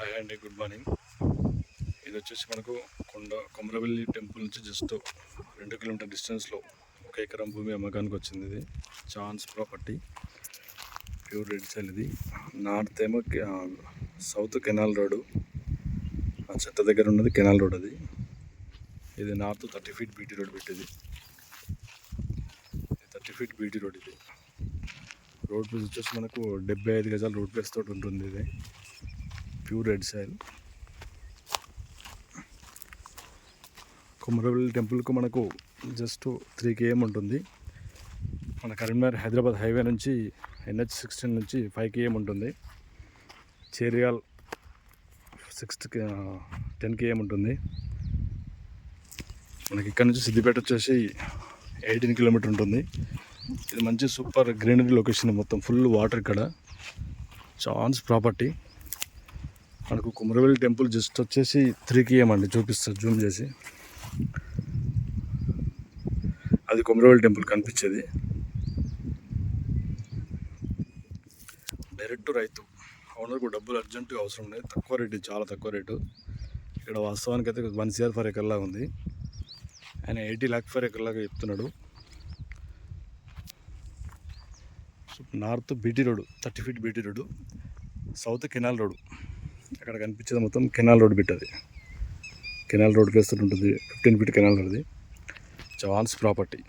Hi అండి, good morning. ఇది వచ్చేసి మనకు కొమరవెల్లి టెంపుల్ నుంచి జస్ట్ 2 కిలోమీటర్ డిస్టెన్స్లో 1 ఎకరం భూమి అమ్మకానికి వచ్చింది. ఇది ఛాన్స్ ప్రాపర్టీ, ప్యూర్ రెడ్ సైల్. ఇది నార్త్ ఏమో సౌత్ కెనాల్ రోడ్డు, ఆ చెత్త దగ్గర ఉన్నది కెనాల్ రోడ్. అది ఇది నార్త్ 30 ఫీట్ బీటీ రోడ్ పెట్టింది. 30 ఫీట్ బీటీ రోడ్. ఇది రోడ్ ప్లేస్ వచ్చేసి మనకు 75 గజాలు రోడ్ ప్లేస్ తోటి ఉంటుంది. ఇది ప్యూర్ రెడ్ సైల్. కొమరవెల్లి టెంపుల్కు మనకు జస్ట్ 3 km ఉంటుంది. మన కరీంనగర్ హైదరాబాద్ హైవే నుంచి NH16 నుంచి 5 km ఉంటుంది. చేరియాల్ 10 km ఉంటుంది. మనకి ఇక్కడ నుంచి సిద్దిపేట వచ్చేసి 18 km ఉంటుంది. ఇది మంచి సూపర్ గ్రీనరీ లొకేషన్, మొత్తం ఫుల్ వాటర్. ఇక్కడ ఛాన్స్ ప్రాపర్టీ. మనకు కొమరవెల్లి టెంపుల్ జస్ట్ వచ్చేసి 3 km అండి. చూపిస్తారు జూమ్ చేసి. అది కొమరవెల్లి టెంపుల్ కనిపించేది. డైరెక్ట్ రైతు ఓనర్కు డబ్బులు అర్జెంటుగా అవసరం లేదు. తక్కువ రేటు, చాలా తక్కువ రేటు. ఇక్కడ వాస్తవానికి అయితే 1 CR per acre లాగా ఉంది. ఆయన 80 lakhs per acre లాగా చెప్తున్నాడు. North BT road, 30 feet BT road, south canal road. అక్కడ కనిపించేది మొత్తం కెనాల్ రోడ్ బిట్. అది కెనాల్ రోడ్ ప్లేస్ ఉంటుంది. 15 ఫీట్ కెనాల్ రోడ్. అది ఛాన్స్ ప్రాపర్టీ.